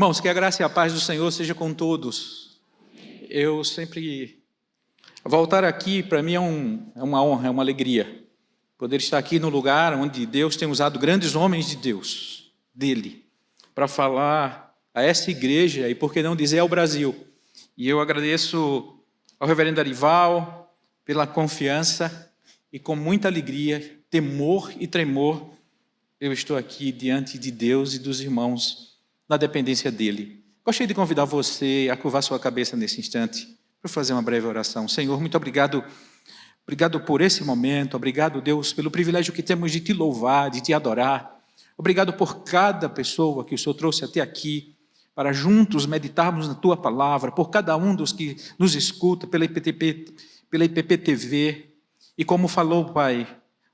Irmãos, que a graça e a paz do Senhor seja com todos. Eu sempre... Voltar aqui, para mim, é uma honra, é uma alegria. Poder estar aqui no lugar onde Deus tem usado grandes homens de Deus, dele, para falar a essa igreja e, por que não dizer, ao Brasil. E eu agradeço ao reverendo Arival pela confiança e com muita alegria, temor e tremor, eu estou aqui diante de Deus e dos irmãos na dependência dele. Gostaria de convidar você a curvar sua cabeça nesse instante para fazer uma breve oração. Senhor, muito obrigado. Obrigado por esse momento. Obrigado, Deus, pelo privilégio que temos de te louvar, de te adorar. Obrigado por cada pessoa que o Senhor trouxe até aqui para juntos meditarmos na tua palavra, por cada um dos que nos escuta pela IPP-TV. E como falou, Pai,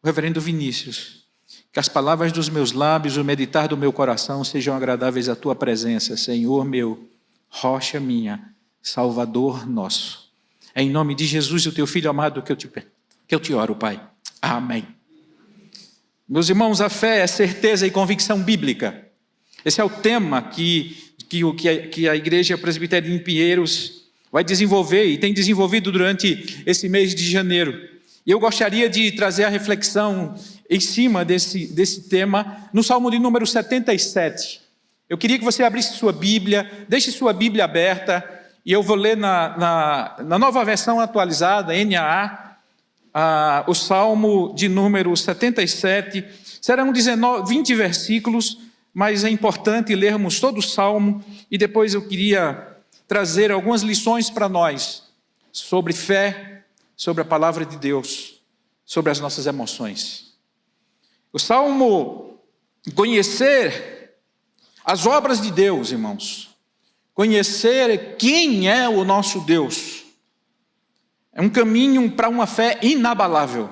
o reverendo Vinícius, que as palavras dos meus lábios, o meditar do meu coração sejam agradáveis à tua presença, Senhor meu, rocha minha, Salvador nosso. É em nome de Jesus, o teu Filho amado, que eu te oro, Pai. Amém. Meus irmãos, a fé é certeza e convicção bíblica. Esse é o tema que a Igreja Presbiteriana em Pinheiros vai desenvolver e tem desenvolvido durante esse mês de janeiro. E eu gostaria de trazer a reflexão em cima desse tema no Salmo de número 77. Eu queria que você abrisse sua Bíblia, deixe sua Bíblia aberta, e eu vou ler na nova versão atualizada, NAA, o Salmo de número 77. Serão 20 versículos, mas é importante lermos todo o Salmo, e depois eu queria trazer algumas lições para nós sobre fé, sobre a palavra de Deus, sobre as nossas emoções. O Salmo, conhecer as obras de Deus, irmãos, conhecer quem é o nosso Deus, é um caminho para uma fé inabalável.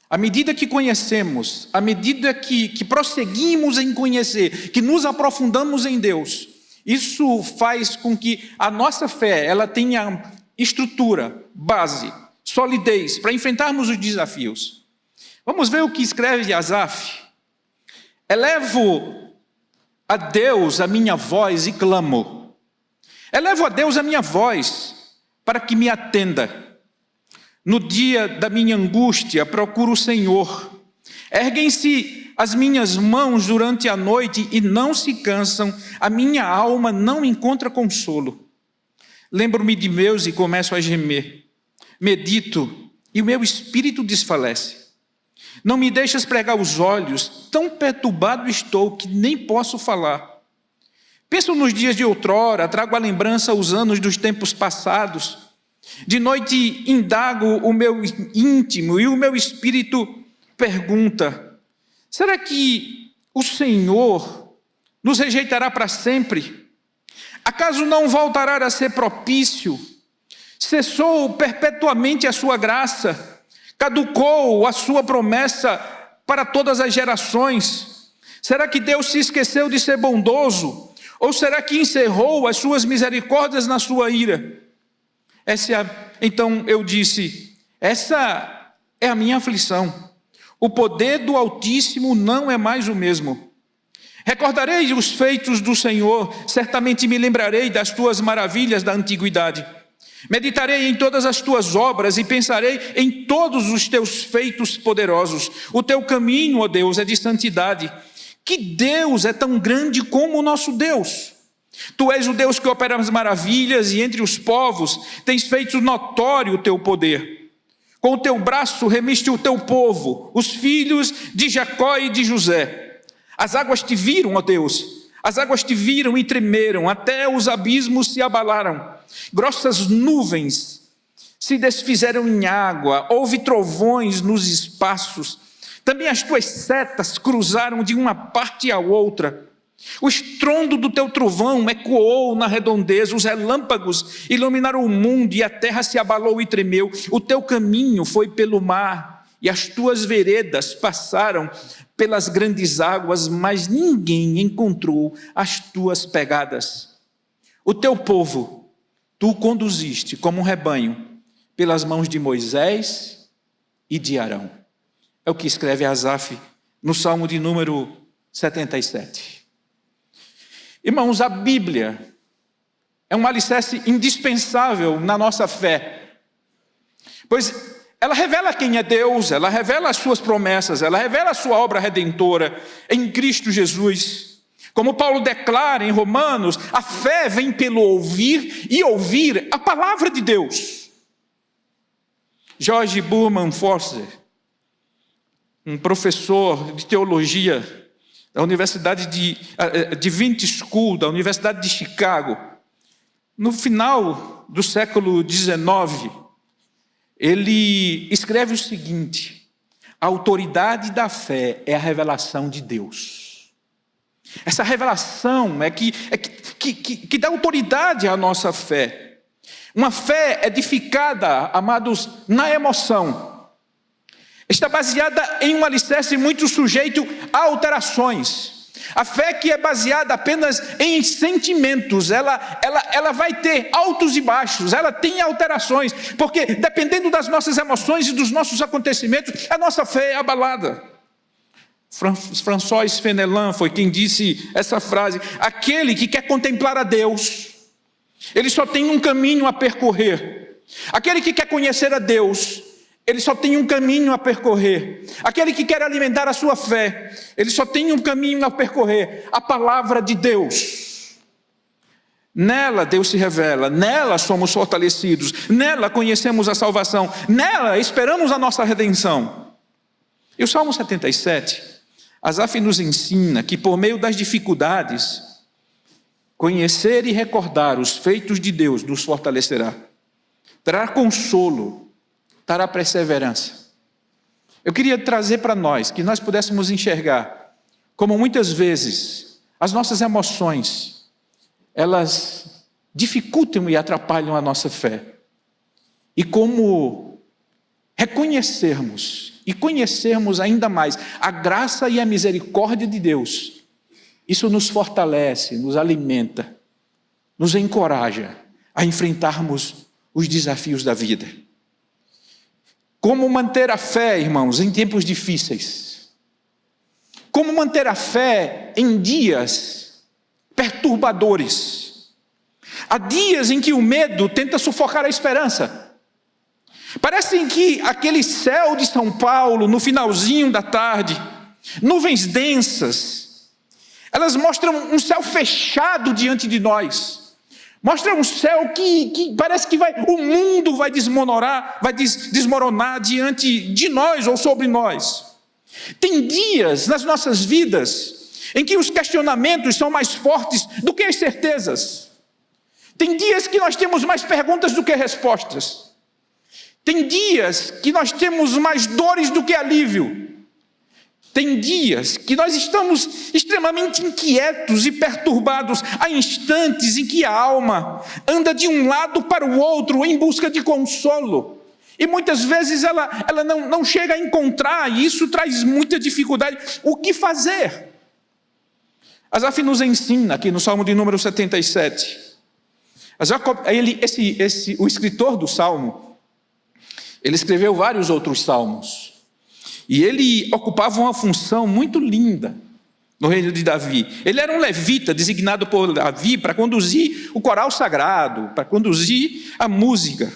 À medida que conhecemos, à medida que prosseguimos em conhecer, que nos aprofundamos em Deus, isso faz com que a nossa fé ela tenha estrutura, base, solidez, para enfrentarmos os desafios. Vamos ver o que escreve Asaf. Elevo a Deus a minha voz e clamo. Elevo a Deus a minha voz para que me atenda. No dia da minha angústia procuro o Senhor. Erguem-se as minhas mãos durante a noite e não se cansam. A minha alma não encontra consolo. Lembro-me de meus e começo a gemer. Medito e o meu espírito desfalece. Não me deixas pregar os olhos, tão perturbado estou que nem posso falar. Penso nos dias de outrora, trago à lembrança os anos dos tempos passados. De noite indago o meu íntimo e o meu espírito pergunta: será que o Senhor nos rejeitará para sempre? Acaso não voltará a ser propício? Cessou perpetuamente a sua graça? Caducou a sua promessa para todas as gerações? Será que Deus se esqueceu de ser bondoso? Ou será que encerrou as suas misericórdias na sua ira? Então eu disse, essa é a minha aflição. O poder do Altíssimo não é mais o mesmo. Recordarei os feitos do Senhor, certamente me lembrarei das tuas maravilhas da antiguidade. Meditarei em todas as tuas obras e pensarei em todos os teus feitos poderosos. O teu caminho, ó Deus, é de santidade. Que Deus é tão grande como o nosso Deus? Tu és o Deus que opera as maravilhas e entre os povos tens feito notório o teu poder. Com o teu braço remiste o teu povo, os filhos de Jacó e de José. As águas te viram, ó Deus, as águas te viram e tremeram, até os abismos se abalaram. Grossas nuvens se desfizeram em água, houve trovões nos espaços. Também as tuas setas cruzaram de uma parte à outra. O estrondo do teu trovão ecoou na redondeza, os relâmpagos iluminaram o mundo e a terra se abalou e tremeu. O teu caminho foi pelo mar e as tuas veredas passaram pelas grandes águas, mas ninguém encontrou as tuas pegadas. O teu povo, tu conduziste como um rebanho pelas mãos de Moisés e de Arão. É o que escreve Asaf no Salmo de número 77. Irmãos, a Bíblia é um alicerce indispensável na nossa fé, pois ela revela quem é Deus, ela revela as suas promessas, ela revela a sua obra redentora em Cristo Jesus. Como Paulo declara em Romanos, a fé vem pelo ouvir e ouvir a palavra de Deus. George Burman Foster, um professor de teologia da Universidade de Divinity School, da Universidade de Chicago, no final do século XIX, ele escreve o seguinte: a autoridade da fé é a revelação de Deus. Essa revelação é que dá autoridade à nossa fé. Uma fé edificada, amados, na emoção. Está baseada em um alicerce muito sujeito a alterações. A fé que é baseada apenas em sentimentos, ela vai ter altos e baixos, ela tem alterações, porque dependendo das nossas emoções e dos nossos acontecimentos, a nossa fé é abalada. François Fenelon foi quem disse essa frase: aquele que quer contemplar a Deus, ele só tem um caminho a percorrer. Aquele que quer conhecer a Deus, ele só tem um caminho a percorrer. Aquele que quer alimentar a sua fé, ele só tem um caminho a percorrer: a palavra de Deus. Nela Deus se revela, nela somos fortalecidos, nela conhecemos a salvação, nela esperamos a nossa redenção. E o Salmo 77, Asaf nos ensina que por meio das dificuldades, conhecer e recordar os feitos de Deus nos fortalecerá, trará consolo, trará perseverança. Eu queria trazer para nós, que nós pudéssemos enxergar como muitas vezes as nossas emoções, elas dificultam e atrapalham a nossa fé. E como reconhecermos e conhecermos ainda mais a graça e a misericórdia de Deus, isso nos fortalece, nos alimenta, nos encoraja a enfrentarmos os desafios da vida. Como manter a fé, irmãos, em tempos difíceis? Como manter a fé em dias perturbadores? Há dias em que o medo tenta sufocar a esperança. Parece que aquele céu de São Paulo, no finalzinho da tarde, nuvens densas, elas mostram um céu fechado diante de nós. Mostra um céu que parece que o mundo vai desmoronar diante de nós ou sobre nós. Tem dias nas nossas vidas em que os questionamentos são mais fortes do que as certezas. Tem dias que nós temos mais perguntas do que respostas. Tem dias que nós temos mais dores do que alívio. Tem dias que nós estamos extremamente inquietos e perturbados. Há instantes em que a alma anda de um lado para o outro em busca de consolo. E muitas vezes ela não chega a encontrar, e isso traz muita dificuldade. O que fazer? Asaf nos ensina aqui no Salmo de número 77. O escritor do Salmo, ele escreveu vários outros salmos. E ele ocupava uma função muito linda no reino de Davi. Ele era um levita designado por Davi para conduzir o coral sagrado, para conduzir a música.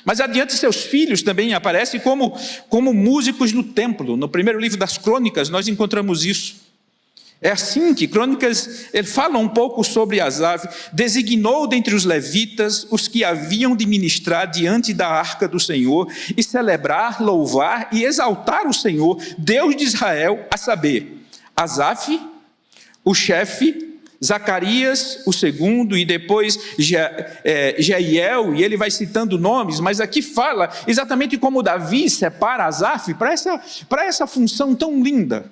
Mas adiante seus filhos também aparecem como músicos no templo. No primeiro livro das Crônicas nós encontramos isso. É assim que Crônicas ele fala um pouco sobre Asaf. Designou dentre os levitas os que haviam de ministrar diante da arca do Senhor e celebrar, louvar e exaltar o Senhor, Deus de Israel, a saber, Asaf, o chefe, Zacarias, o segundo, e depois Jeiel, e ele vai citando nomes, mas aqui fala exatamente como Davi separa Asaf para essa função tão linda.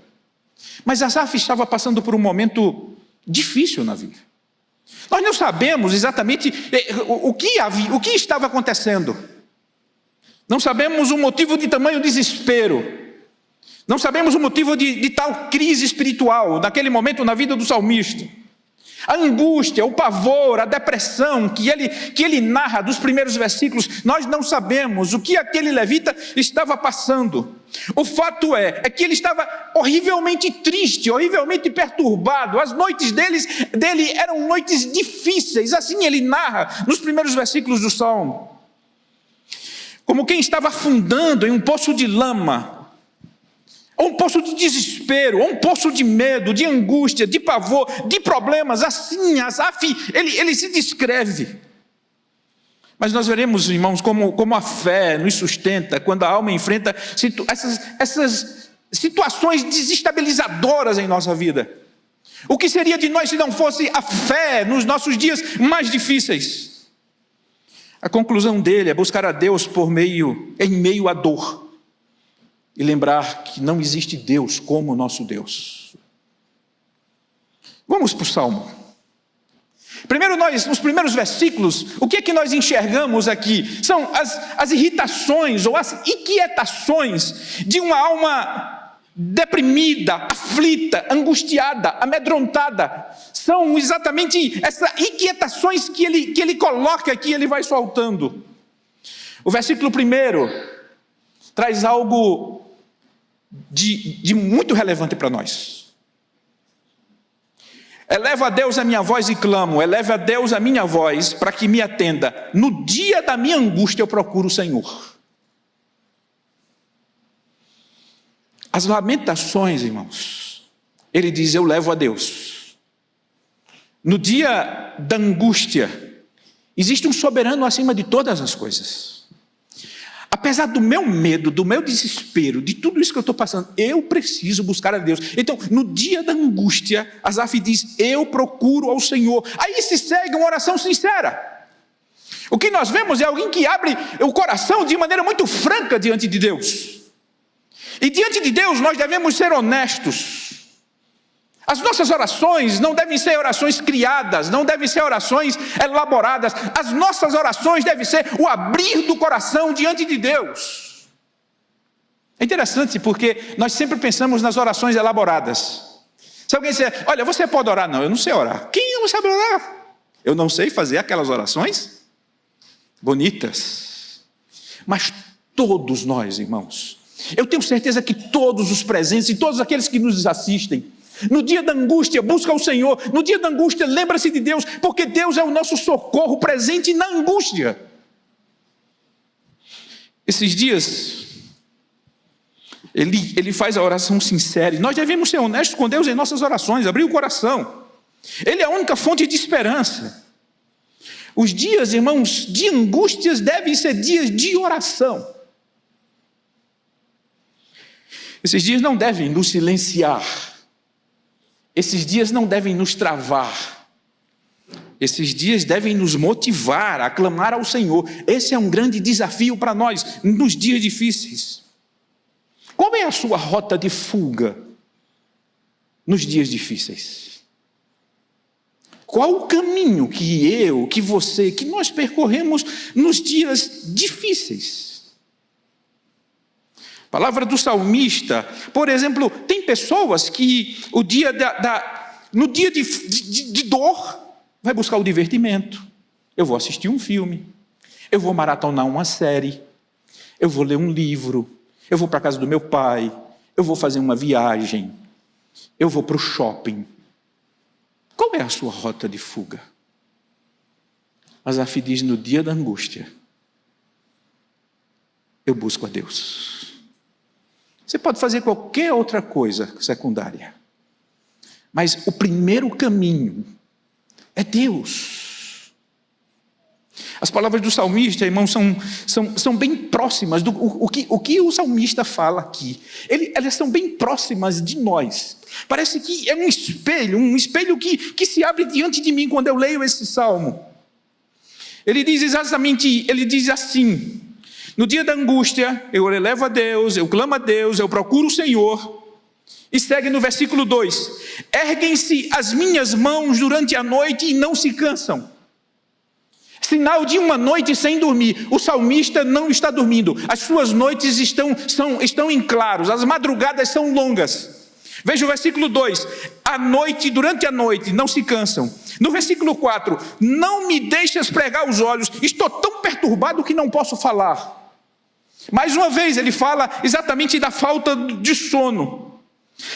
Mas Asaf estava passando por um momento difícil na vida. Nós não sabemos exatamente o que estava acontecendo. Não sabemos o motivo de tamanho desespero. Não sabemos o motivo de tal crise espiritual naquele momento na vida do salmista. A angústia, o pavor, a depressão que ele narra dos primeiros versículos, nós não sabemos o que aquele levita estava passando. O fato é que ele estava horrivelmente triste, horrivelmente perturbado. As noites dele eram noites difíceis, assim ele narra nos primeiros versículos do Salmo. Como quem estava afundando em um poço de lama, ou um poço de desespero, ou um poço de medo, de angústia, de pavor, de problemas. Assim, Asaf, ele se descreve. Mas nós veremos, irmãos, como a fé nos sustenta quando a alma enfrenta essas situações desestabilizadoras em nossa vida. O que seria de nós se não fosse a fé nos nossos dias mais difíceis? A conclusão dele é buscar a Deus em meio à dor. E lembrar que não existe Deus como o nosso Deus. Vamos para o Salmo. Primeiro nos primeiros versículos, o que é que nós enxergamos aqui? São as irritações ou as inquietações de uma alma deprimida, aflita, angustiada, amedrontada. São exatamente essas inquietações que ele coloca aqui, ele vai soltando. O versículo 1 traz algo de muito relevante para nós. Eleva a Deus a minha voz e clamo, eleva a Deus a minha voz para que me atenda. No dia da minha angústia eu procuro o Senhor. As lamentações, irmãos, ele diz, eu levo a Deus. No dia da angústia, existe um soberano acima de todas as coisas. Apesar do meu medo, do meu desespero, de tudo isso que eu estou passando, eu preciso buscar a Deus. Então, no dia da angústia, Asaf diz, eu procuro ao Senhor. Aí se segue uma oração sincera. O que nós vemos é alguém que abre o coração de maneira muito franca diante de Deus. E diante de Deus nós devemos ser honestos. As nossas orações não devem ser orações criadas, não devem ser orações elaboradas. As nossas orações devem ser o abrir do coração diante de Deus. É interessante porque nós sempre pensamos nas orações elaboradas. Se alguém disser, olha, você pode orar? Não, eu não sei orar. Quem não sabe orar? Eu não sei fazer aquelas orações bonitas. Mas todos nós, irmãos, eu tenho certeza que todos os presentes e todos aqueles que nos assistem, no dia da angústia, busca o Senhor. No dia da angústia, lembra-se de Deus, porque Deus é o nosso socorro presente na angústia. Esses dias, ele faz a oração sincera. E nós devemos ser honestos com Deus em nossas orações, abrir o coração. Ele é a única fonte de esperança. Os dias, irmãos, de angústias devem ser dias de oração. Esses dias não devem nos silenciar. Esses dias não devem nos travar. Esses dias devem nos motivar a clamar ao Senhor. Esse é um grande desafio para nós nos dias difíceis. Qual é a sua rota de fuga nos dias difíceis? Qual o caminho que você, que nós percorremos nos dias difíceis? A palavra do salmista, por exemplo, tem pessoas que no dia de dor, vai buscar o divertimento. Eu vou assistir um filme, eu vou maratonar uma série, eu vou ler um livro, eu vou para a casa do meu pai, eu vou fazer uma viagem, eu vou para o shopping. Qual é a sua rota de fuga? Asaf diz, no dia da angústia, eu busco a Deus. Você pode fazer qualquer outra coisa secundária, mas o primeiro caminho é Deus. As palavras do salmista, irmãos, são bem próximas do o que o salmista fala aqui. Elas são bem próximas de nós. Parece que é um espelho que se abre diante de mim quando eu leio esse salmo. Ele diz assim: no dia da angústia, eu elevo a Deus, eu clamo a Deus, eu procuro o Senhor. E segue no versículo 2: erguem-se as minhas mãos durante a noite e não se cansam. Sinal de uma noite sem dormir. O salmista não está dormindo. As suas noites estão em claros, as madrugadas são longas. Veja o versículo 2, à noite, durante a noite, não se cansam. No versículo 4, não me deixes pregar os olhos, estou tão perturbado que não posso falar. Mais uma vez ele fala exatamente da falta de sono.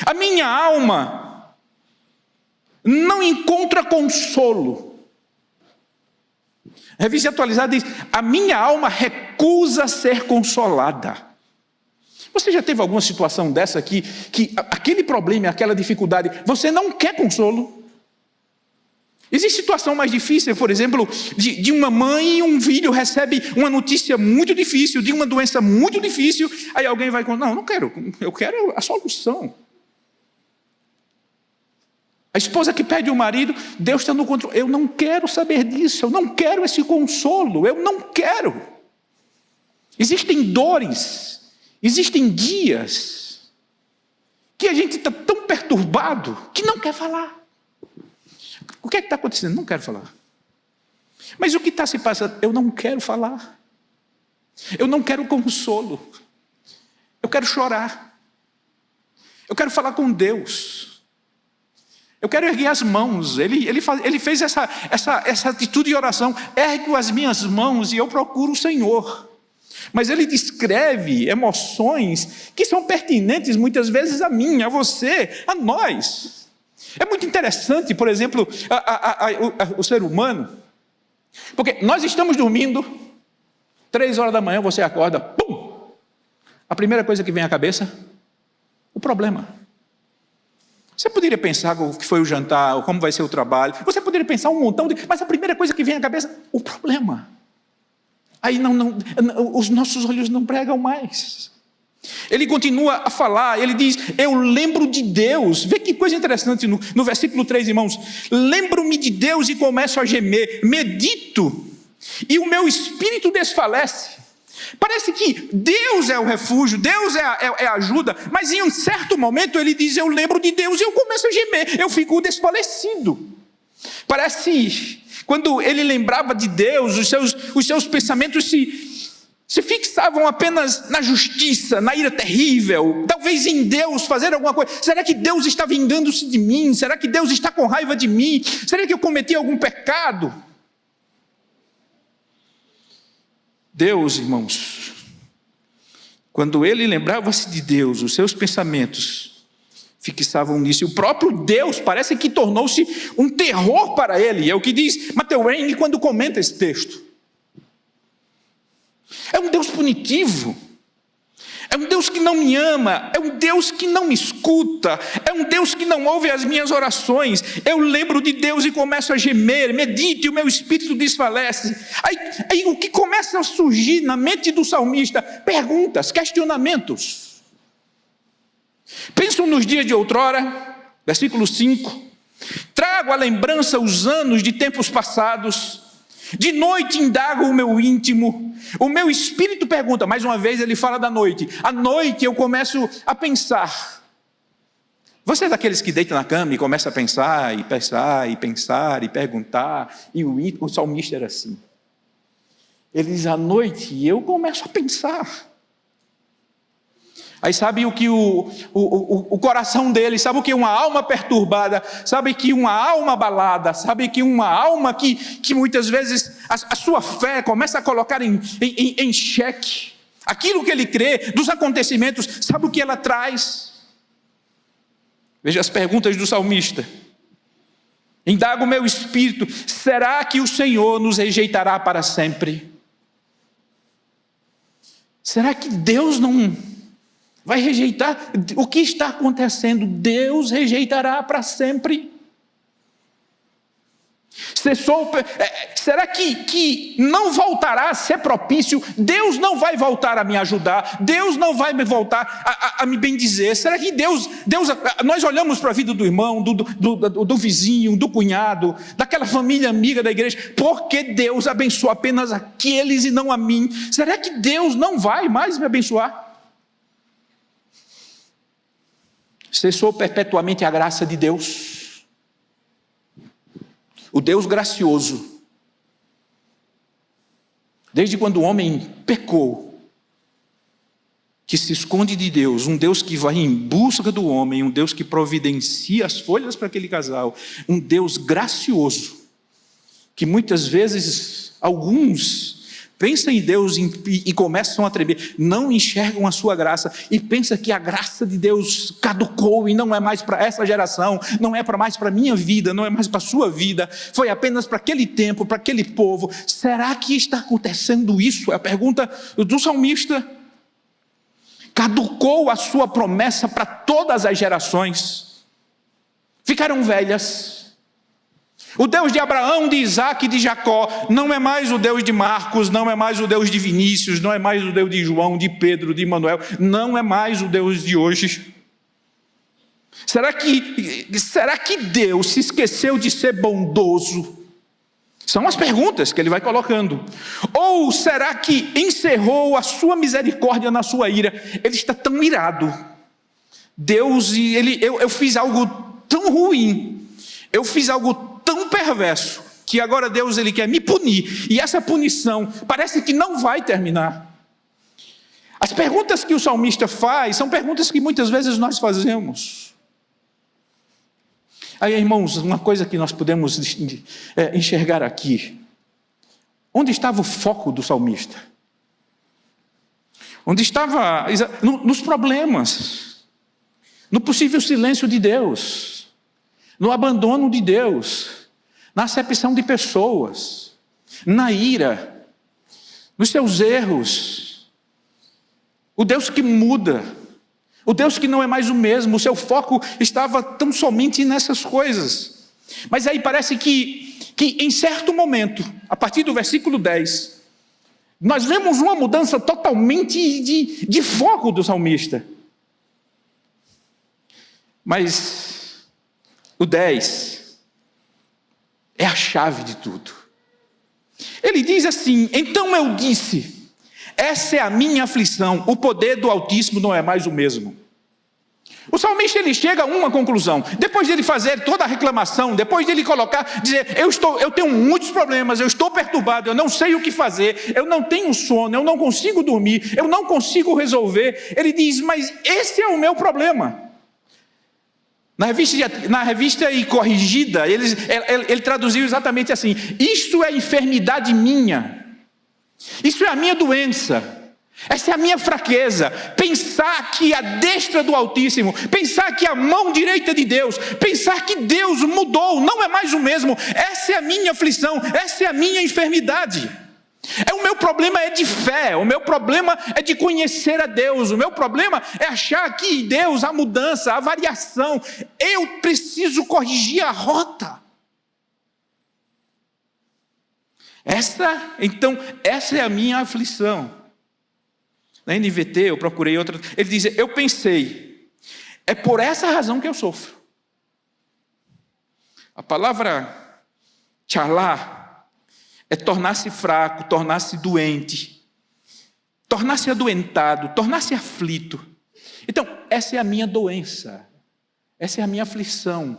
A minha alma não encontra consolo. A Revista Atualizada diz, a minha alma recusa ser consolada. Você já teve alguma situação dessa aqui, que aquele problema, aquela dificuldade, você não quer consolo? Existe situação mais difícil, por exemplo, de uma mãe e um filho recebe uma notícia muito difícil, de uma doença muito difícil, aí alguém vai com, não quero, eu quero a solução. A esposa que pede o marido, Deus está no controle, eu não quero saber disso, eu não quero esse consolo, eu não quero. Existem dores, existem dias que a gente está tão perturbado que não quer falar. O que é que está acontecendo? Não quero falar. Mas o que está se passando? Eu não quero falar. Eu não quero consolo. Eu quero chorar. Eu quero falar com Deus. Eu quero erguer as mãos. Ele fez essa atitude de oração. Ergo as minhas mãos e eu procuro o Senhor. Mas ele descreve emoções que são pertinentes muitas vezes a mim, a você, a nós. É muito interessante, por exemplo, o ser humano, porque nós estamos dormindo, 3 horas da manhã você acorda, pum! A primeira coisa que vem à cabeça, o problema. Você poderia pensar o que foi o jantar, como vai ser o trabalho, você poderia pensar um montão mas a primeira coisa que vem à cabeça, o problema. Aí os nossos olhos não pregam mais. Ele continua a falar, ele diz, eu lembro de Deus. Vê que coisa interessante no versículo 3, irmãos. Lembro-me de Deus e começo a gemer, medito, e o meu espírito desfalece. Parece que Deus é o refúgio, Deus é a ajuda, mas em um certo momento ele diz, eu lembro de Deus e eu começo a gemer, eu fico desfalecido. Parece, quando ele lembrava de Deus, os seus pensamentos se fixavam apenas na justiça, na ira terrível, talvez em Deus fazer alguma coisa. Será que Deus está vingando-se de mim? Será que Deus está com raiva de mim? Será que eu cometi algum pecado? Deus, irmãos, quando ele lembrava-se de Deus, os seus pensamentos fixavam nisso. E o próprio Deus parece que tornou-se um terror para ele. É o que diz Matthew Henry quando comenta esse texto. É um Deus punitivo, é um Deus que não me ama, é um Deus que não me escuta, é um Deus que não ouve as minhas orações. Eu lembro de Deus e começo a gemer, medito e o meu espírito desfalece. Aí o que começa a surgir na mente do salmista? Perguntas, questionamentos. Pensam nos dias de outrora, versículo 5, trago à lembrança os anos de tempos passados, de noite indago o meu íntimo, o meu espírito pergunta, mais uma vez ele fala da noite, à noite eu começo a pensar. Você é daqueles que deita na cama e começa a pensar, e perguntar, e o salmista era assim. Ele diz, à noite eu começo a pensar. Aí sabe o que o coração dele, sabe o que uma alma perturbada, sabe que uma alma abalada, sabe que uma alma que muitas vezes a sua fé começa a colocar em xeque aquilo que ele crê, dos acontecimentos, sabe o que ela traz? Veja as perguntas do salmista. Indaga o meu espírito, será que o Senhor nos rejeitará para sempre? Será que Deus não vai rejeitar? O que está acontecendo? Deus rejeitará para sempre? Será que não voltará a ser propício? Deus não vai voltar a me ajudar? Deus não vai me voltar a me bendizer? Será que Deus, nós olhamos para a vida do irmão, do vizinho, do cunhado, daquela família amiga da igreja, porque Deus abençoa apenas aqueles e não a mim? Será que Deus não vai mais me abençoar? Cessou perpetuamente a graça de Deus, o Deus gracioso. Desde quando o homem pecou, que se esconde de Deus, um Deus que vai em busca do homem, um Deus que providencia as folhas para aquele casal, um Deus gracioso, que muitas vezes alguns pensam em Deus e começam a tremer, não enxergam a sua graça e pensam que a graça de Deus caducou e não é mais para essa geração, não é mais para a minha vida, não é mais para a sua vida, foi apenas para aquele tempo, para aquele povo. Será que está acontecendo isso? É a pergunta do salmista. Caducou a sua promessa para todas as gerações, ficaram velhas. O Deus de Abraão, de Isaac e de Jacó não é mais o Deus de Marcos, não é mais o Deus de Vinícius, não é mais o Deus de João, de Pedro, de Manuel, não é mais o Deus de hoje. Será que Deus se esqueceu de ser bondoso? São as perguntas que ele vai colocando. Ou será que encerrou a sua misericórdia na sua ira? Ele está tão irado. Deus, eu fiz algo tão ruim, eu fiz algo tão perverso, que agora Deus ele quer me punir. E essa punição parece que não vai terminar. As perguntas que o salmista faz são perguntas que muitas vezes nós fazemos. Aí, irmãos, uma coisa que nós podemos enxergar aqui. Onde estava o foco do salmista? Onde estava? Nos problemas, no possível silêncio de Deus, no abandono de Deus, na acepção de pessoas, na ira, nos seus erros. O Deus que muda, o Deus que não é mais o mesmo, o seu foco estava tão somente nessas coisas. Mas aí parece que em certo momento, a partir do versículo 10, nós vemos uma mudança totalmente de foco do salmista. Mas o 10 é a chave de tudo. Ele diz assim: então eu disse, essa é a minha aflição, o poder do Altíssimo não é mais o mesmo. O salmista ele chega a uma conclusão, depois de ele fazer toda a reclamação, depois de ele dizer, eu tenho muitos problemas, eu estou perturbado, eu não sei o que fazer, eu não tenho sono, eu não consigo dormir, eu não consigo resolver. Ele diz, mas esse é o meu problema. Na revista e corrigida, ele traduziu exatamente assim: isto é enfermidade minha, isso é a minha doença, essa é a minha fraqueza. Pensar que a destra do Altíssimo, pensar que a mão direita de Deus, pensar que Deus mudou, não é mais o mesmo. Essa é a minha aflição, essa é a minha enfermidade. O meu problema é de fé, o meu problema é de conhecer a Deus, o meu problema é achar que Deus, a mudança, a variação, eu preciso corrigir a rota. Essa é a minha aflição. Na NVT eu procurei outra, ele diz, eu pensei, é por essa razão que eu sofro. A palavra tchalá é tornar-se fraco, tornar-se doente, tornar-se adoentado, tornar-se aflito. Então, essa é a minha doença, essa é a minha aflição.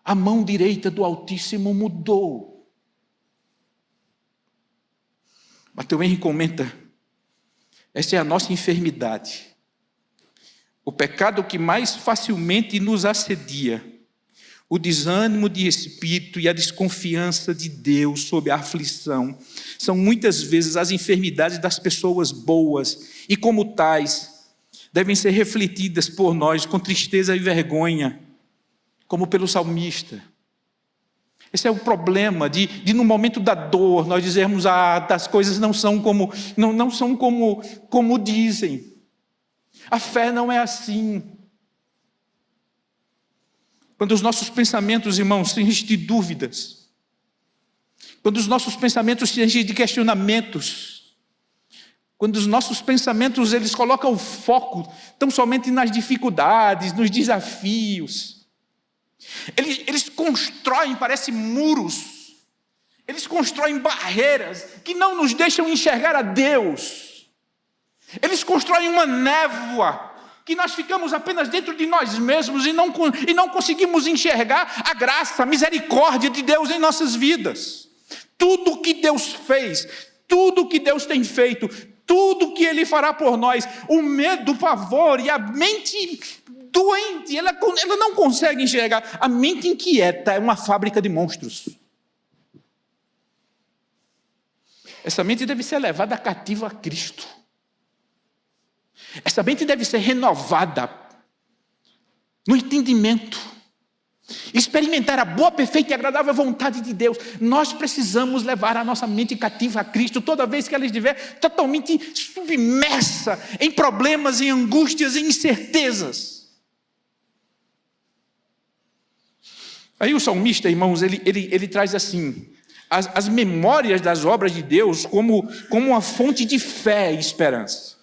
A mão direita do Altíssimo mudou. Mateus Henry comenta, essa é a nossa enfermidade, o pecado que mais facilmente nos assedia. O desânimo de espírito e a desconfiança de Deus sob a aflição são muitas vezes as enfermidades das pessoas boas e, como tais, devem ser refletidas por nós com tristeza e vergonha, como pelo salmista. Esse é o problema de no momento da dor nós dizermos as coisas não são como dizem. A fé não é assim. Quando os nossos pensamentos, irmãos, se enchem de dúvidas, quando os nossos pensamentos se enchem de questionamentos, quando os nossos pensamentos eles colocam o foco tão somente nas dificuldades, nos desafios, eles constroem, parece muros, eles constroem barreiras que não nos deixam enxergar a Deus, eles constroem uma névoa que nós ficamos apenas dentro de nós mesmos e não conseguimos enxergar a graça, a misericórdia de Deus em nossas vidas. Tudo que Deus fez, tudo que Deus tem feito, tudo que Ele fará por nós. O medo, o pavor e a mente doente, ela não consegue enxergar. A mente inquieta é uma fábrica de monstros. Essa mente deve ser levada cativa a Cristo. Essa mente deve ser renovada no entendimento. Experimentar a boa, perfeita e agradável vontade de Deus. Nós precisamos levar a nossa mente cativa a Cristo toda vez que ela estiver totalmente submersa em problemas, em angústias, em incertezas. Aí o salmista, irmãos, ele traz assim, as memórias das obras de Deus como uma fonte de fé e esperança.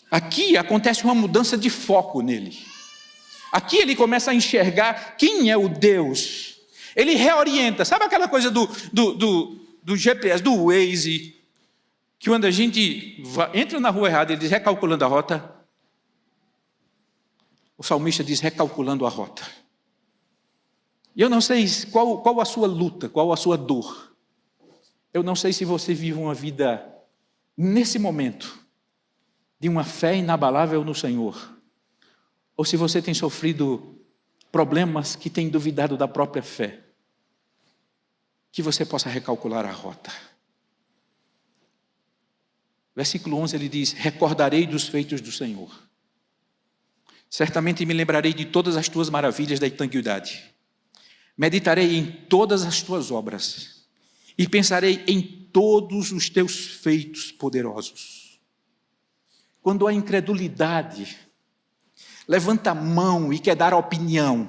Aqui acontece uma mudança de foco nele. Aqui ele começa a enxergar quem é o Deus. Ele reorienta. Sabe aquela coisa do GPS, do Waze, que quando a gente entra na rua errada, ele diz recalculando a rota. O salmista diz recalculando a rota. E eu não sei qual a sua luta, qual a sua dor. Eu não sei se você vive uma vida, nesse momento, de uma fé inabalável no Senhor, ou se você tem sofrido problemas que tem duvidado da própria fé, que você possa recalcular a rota. Versículo 11 ele diz, recordarei dos feitos do Senhor. Certamente me lembrarei de todas as tuas maravilhas da antiguidade. Meditarei em todas as tuas obras e pensarei em todos os teus feitos poderosos. Quando a incredulidade levanta a mão e quer dar opinião,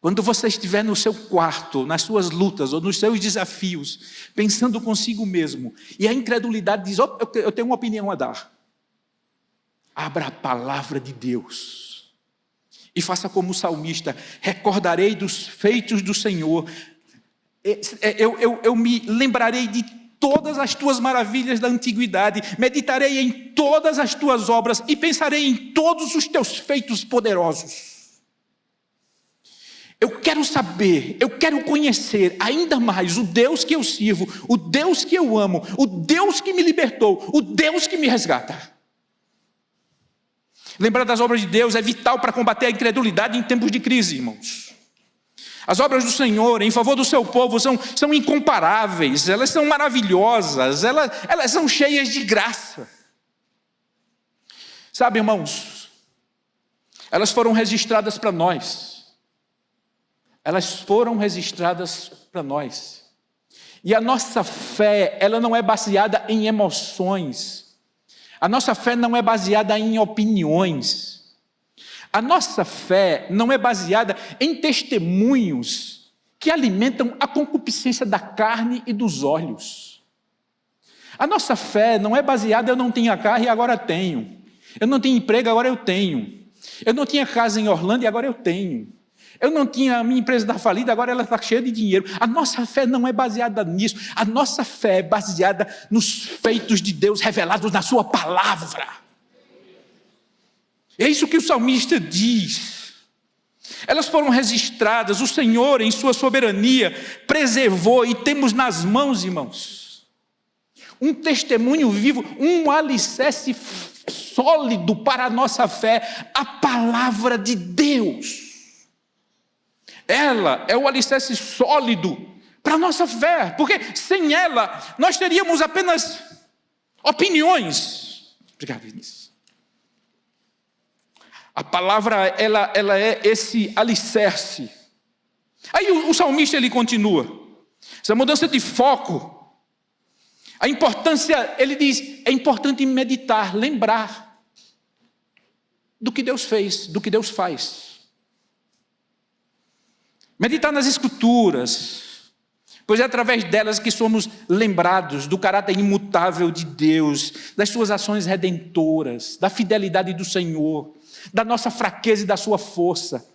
quando você estiver no seu quarto, nas suas lutas ou nos seus desafios, pensando consigo mesmo, e a incredulidade diz, eu tenho uma opinião a dar. Abra a palavra de Deus e faça como o salmista, recordarei dos feitos do Senhor, eu me lembrarei de todas as tuas maravilhas da antiguidade, meditarei em todas as tuas obras e pensarei em todos os teus feitos poderosos. Eu quero saber, eu quero conhecer ainda mais o Deus que eu sirvo, o Deus que eu amo, o Deus que me libertou, o Deus que me resgata. Lembrar das obras de Deus é vital para combater a incredulidade em tempos de crise, irmãos. As obras do Senhor em favor do seu povo são incomparáveis, elas são maravilhosas, elas são cheias de graça. Sabe, irmãos, elas foram registradas para nós. Elas foram registradas para nós. E a nossa fé, ela não é baseada em emoções. A nossa fé não é baseada em opiniões. A nossa fé não é baseada em testemunhos que alimentam a concupiscência da carne e dos olhos. A nossa fé não é baseada, eu não tinha carro e agora tenho. Eu não tinha emprego, agora eu tenho. Eu não tinha casa em Orlando e agora eu tenho. Eu não tinha a minha empresa da falida, agora ela está cheia de dinheiro. A nossa fé não é baseada nisso. A nossa fé é baseada nos feitos de Deus revelados na sua palavra. É isso que o salmista diz. Elas foram registradas, o Senhor em sua soberania preservou e temos nas mãos, irmãos, um testemunho vivo, um alicerce sólido para a nossa fé, a palavra de Deus. Ela é o alicerce sólido para a nossa fé, porque sem ela nós teríamos apenas opiniões. Obrigado, Vinícius. A palavra, ela é esse alicerce. Aí o salmista ele continua, essa mudança de foco, a importância, ele diz, é importante meditar, lembrar do que Deus fez, do que Deus faz. Meditar nas Escrituras, pois é através delas que somos lembrados do caráter imutável de Deus, das suas ações redentoras, da fidelidade do Senhor, da nossa fraqueza e da sua força,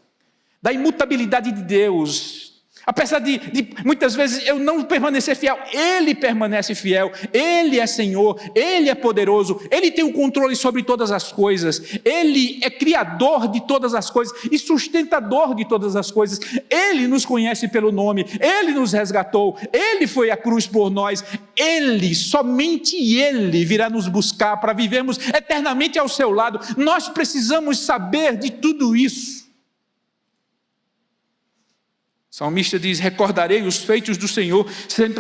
da imutabilidade de Deus, Apesar de muitas vezes eu não permanecer fiel, Ele permanece fiel, Ele é Senhor, Ele é poderoso, Ele tem o controle sobre todas as coisas, Ele é criador de todas as coisas e sustentador de todas as coisas, Ele nos conhece pelo nome, Ele nos resgatou, Ele foi à cruz por nós, Ele, somente Ele virá nos buscar para vivermos eternamente ao seu lado. Nós precisamos saber de tudo isso. O salmista diz: recordarei os feitos do Senhor,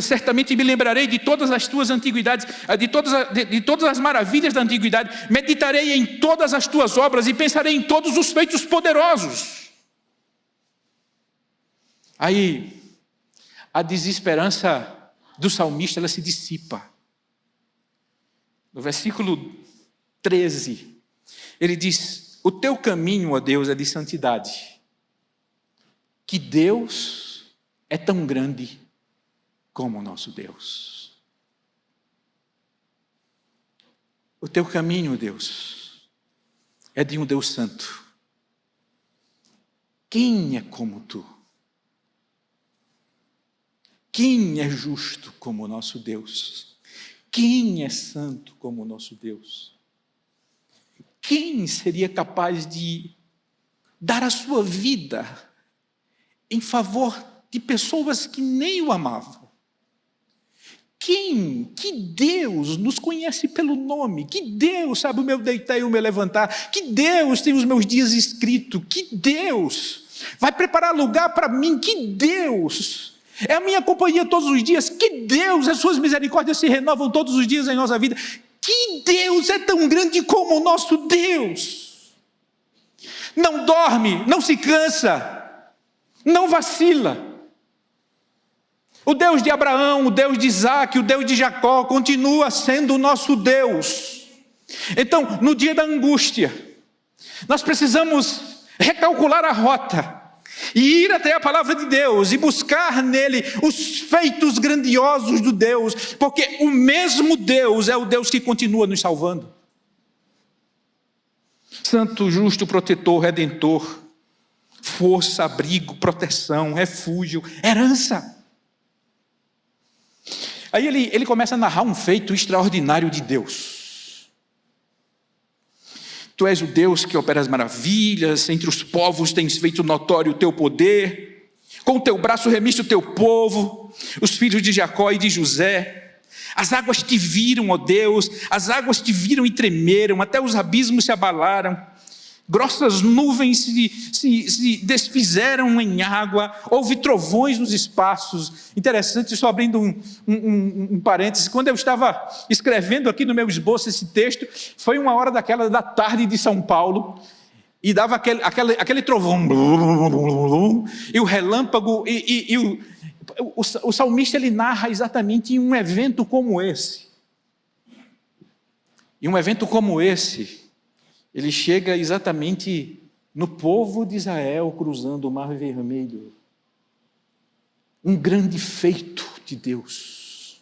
certamente me lembrarei de todas as tuas antiguidades, de todas as maravilhas da antiguidade, meditarei em todas as tuas obras e pensarei em todos os feitos poderosos. Aí, a desesperança do salmista, ela se dissipa. No versículo 13, ele diz: o teu caminho, ó Deus, é de santidade. Que Deus é tão grande como o nosso Deus. O teu caminho, Deus, é de um Deus santo. Quem é como tu? Quem é justo como o nosso Deus? Quem é santo como o nosso Deus? Quem seria capaz de dar a sua vida em favor de pessoas que nem o amavam? Que Deus nos conhece pelo nome, que Deus sabe o meu deitar e o meu levantar, que Deus tem os meus dias escritos, que Deus vai preparar lugar para mim, que Deus é a minha companhia todos os dias, que Deus, as suas misericórdias se renovam todos os dias em nossa vida, que Deus é tão grande como o nosso Deus. Não dorme, não se cansa, não vacila. O Deus de Abraão, o Deus de Isaac, o Deus de Jacó continua sendo o nosso Deus. Então, no dia da angústia, nós precisamos recalcular a rota e ir até a palavra de Deus e buscar nele os feitos grandiosos do Deus, porque o mesmo Deus é o Deus que continua nos salvando. Santo, justo, protetor, redentor, força, abrigo, proteção, refúgio, herança. Aí ele começa a narrar um feito extraordinário de Deus. Tu és o Deus que opera as maravilhas, entre os povos tens feito notório o teu poder, com o teu braço remiste o teu povo, os filhos de Jacó e de José. As águas te viram, ó Deus, as águas te viram e tremeram, até os abismos se abalaram. Grossas nuvens se desfizeram em água, houve trovões nos espaços. Interessante, só abrindo um parênteses, quando eu estava escrevendo aqui no meu esboço esse texto, foi uma hora daquela da tarde de São Paulo, e dava aquele trovão, e o relâmpago, o salmista ele narra exatamente em um evento como esse. E um evento como esse, ele chega exatamente no povo de Israel cruzando o Mar Vermelho. Um grande feito de Deus.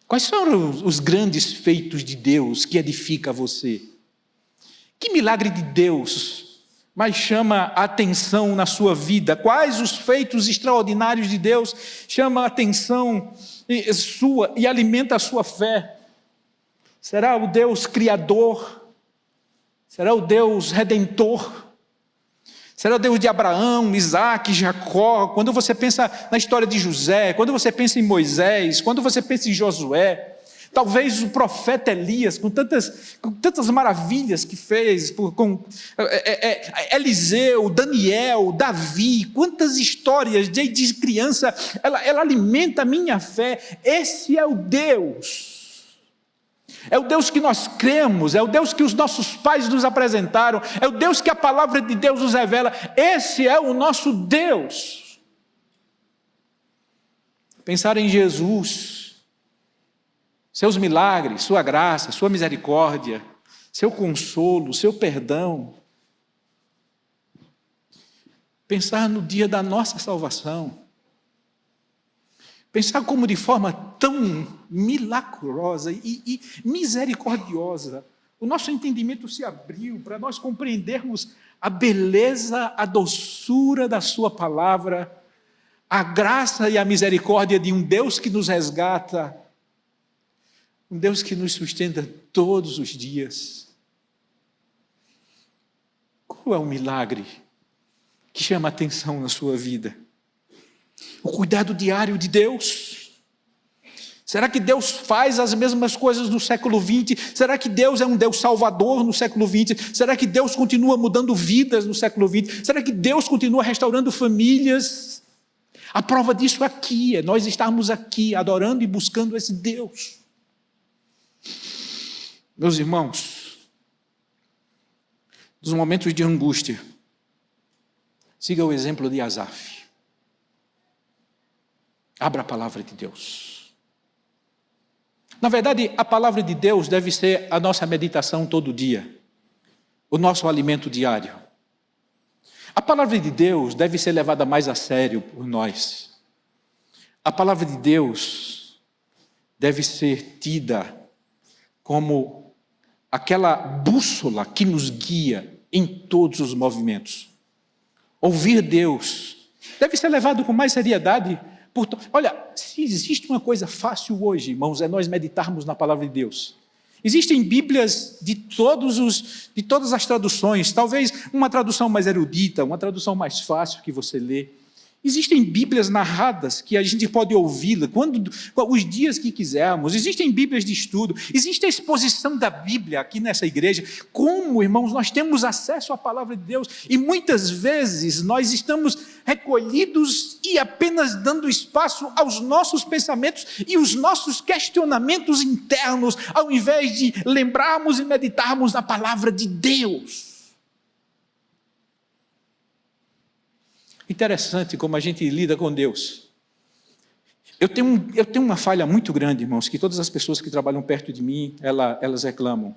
Quais são os grandes feitos de Deus que edifica você? Que milagre de Deus mais chama a atenção na sua vida? Quais os feitos extraordinários de Deus chamam a atenção sua e alimenta a sua fé? Será o Deus criador? Será o Deus redentor? Será o Deus de Abraão, Isaac, Jacó? Quando você pensa na história de José, quando você pensa em Moisés, quando você pensa em Josué, talvez o profeta Elias, com tantas maravilhas que fez, com Eliseu, Daniel, Davi, quantas histórias de criança, ela alimenta a minha fé. Esse é o Deus. É o Deus que nós cremos, é o Deus que os nossos pais nos apresentaram, é o Deus que a palavra de Deus nos revela. Esse é o nosso Deus. Pensar em Jesus, seus milagres, sua graça, sua misericórdia, seu consolo, seu perdão. Pensar no dia da nossa salvação. Pensar como de forma tão milagrosa e misericordiosa, o nosso entendimento se abriu para nós compreendermos a beleza, a doçura da sua palavra, a graça e a misericórdia de um Deus que nos resgata, um Deus que nos sustenta todos os dias. Qual é o milagre que chama a atenção na sua vida? O cuidado diário de Deus. Será que Deus faz as mesmas coisas no século XX? Será que Deus é um Deus salvador no século XX? Será que Deus continua mudando vidas no século XX? Será que Deus continua restaurando famílias? A prova disso aqui é nós estarmos aqui adorando e buscando esse Deus. Meus irmãos, nos momentos de angústia, siga o exemplo de Asaf. Abra a palavra de Deus. Na verdade, a palavra de Deus deve ser a nossa meditação todo dia, o nosso alimento diário. A palavra de Deus deve ser levada mais a sério por nós. A palavra de Deus deve ser tida como aquela bússola que nos guia em todos os movimentos. Ouvir Deus deve ser levado com mais seriedade. Olha, se existe uma coisa fácil hoje, irmãos, é nós meditarmos na palavra de Deus. Existem Bíblias de todas as traduções, talvez uma tradução mais erudita, uma tradução mais fácil que você lê. Existem Bíblias narradas que a gente pode ouvi-la os dias que quisermos. Existem Bíblias de estudo. Existe a exposição da Bíblia aqui nessa igreja. Como, irmãos, nós temos acesso à palavra de Deus e muitas vezes nós estamos recolhidos e apenas dando espaço aos nossos pensamentos e os nossos questionamentos internos, ao invés de lembrarmos e meditarmos na palavra de Deus. Interessante como a gente lida com Deus. Eu tenho uma falha muito grande, irmãos, que todas as pessoas que trabalham perto de mim, elas reclamam.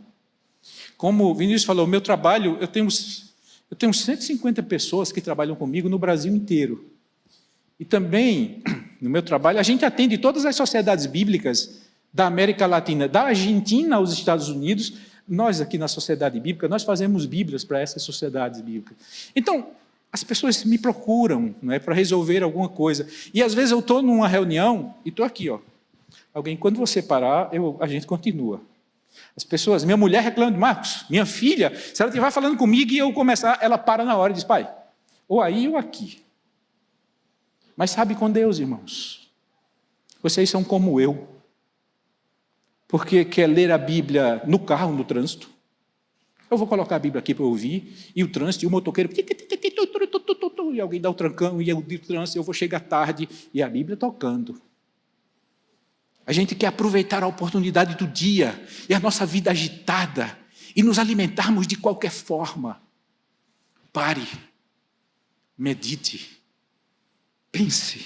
Como o Vinícius falou, meu trabalho, eu tenho 150 pessoas que trabalham comigo no Brasil inteiro. E também, no meu trabalho, a gente atende todas as sociedades bíblicas da América Latina, da Argentina aos Estados Unidos. Nós aqui na Sociedade Bíblica, nós fazemos Bíblias para essas sociedades bíblicas. Então, as pessoas me procuram, não é, para resolver alguma coisa. E às vezes eu estou numa reunião e estou aqui, ó. Alguém, quando você parar, a gente continua. As pessoas, minha mulher reclama de Marcos, minha filha, se ela estiver falando comigo e eu começar, ela para na hora e diz, pai, ou aí ou aqui. Mas sabe, com Deus, irmãos, vocês são como eu. Porque quer ler a Bíblia no carro, no trânsito. Eu vou colocar a Bíblia aqui para ouvir, e o trânsito, e o motoqueiro, e alguém dá o trancão, e o trânsito, eu vou chegar tarde, e a Bíblia tocando. A gente quer aproveitar a oportunidade do dia, e a nossa vida agitada, e nos alimentarmos de qualquer forma. Pare, medite, pense,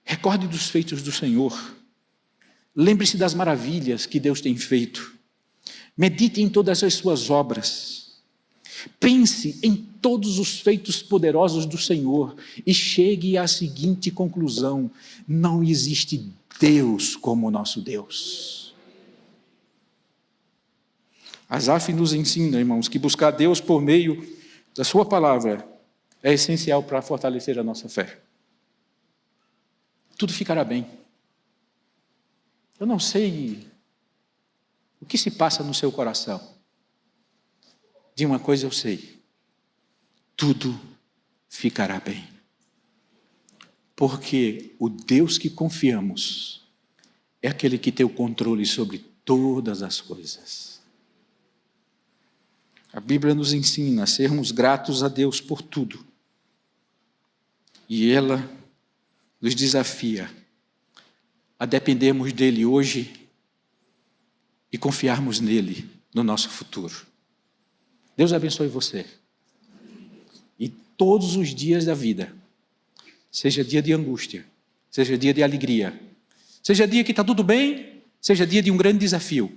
recorde dos feitos do Senhor, lembre-se das maravilhas que Deus tem feito, medite em todas as suas obras, pense em todos os feitos poderosos do Senhor e chegue à seguinte conclusão: não existe Deus como o nosso Deus. Asaf nos ensina, irmãos, que buscar Deus por meio da sua palavra é essencial para fortalecer a nossa fé. Tudo ficará bem. Eu não sei o que se passa no seu coração. De uma coisa eu sei: tudo ficará bem. Porque o Deus que confiamos é aquele que tem o controle sobre todas as coisas. A Bíblia nos ensina a sermos gratos a Deus por tudo. E ela nos desafia a dependermos dele hoje e confiarmos nele no nosso futuro. Deus abençoe você. E todos os dias da vida, seja dia de angústia, seja dia de alegria, seja dia que está tudo bem, seja dia de um grande desafio,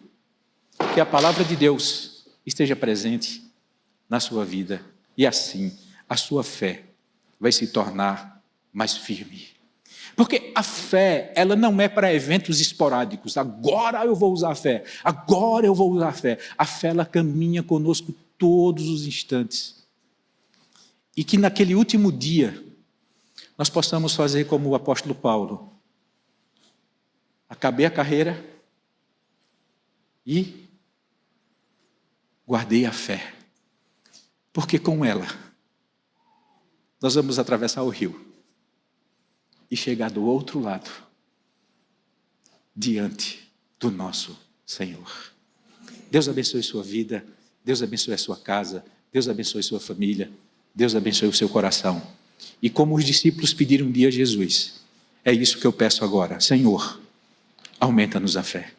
que a palavra de Deus esteja presente na sua vida. E assim, a sua fé vai se tornar mais firme. Porque a fé, ela não é para eventos esporádicos. Agora eu vou usar a fé. Agora eu vou usar a fé. A fé, ela caminha conosco todos os instantes. E que naquele último dia, nós possamos fazer como o apóstolo Paulo. Acabei a carreira e guardei a fé, porque com ela nós vamos atravessar o rio e chegar do outro lado, diante do nosso Senhor. Deus abençoe sua vida, Deus abençoe a sua casa, Deus abençoe sua família, Deus abençoe o seu coração. E como os discípulos pediram um dia a Jesus, é isso que eu peço agora: Senhor, aumenta-nos a fé.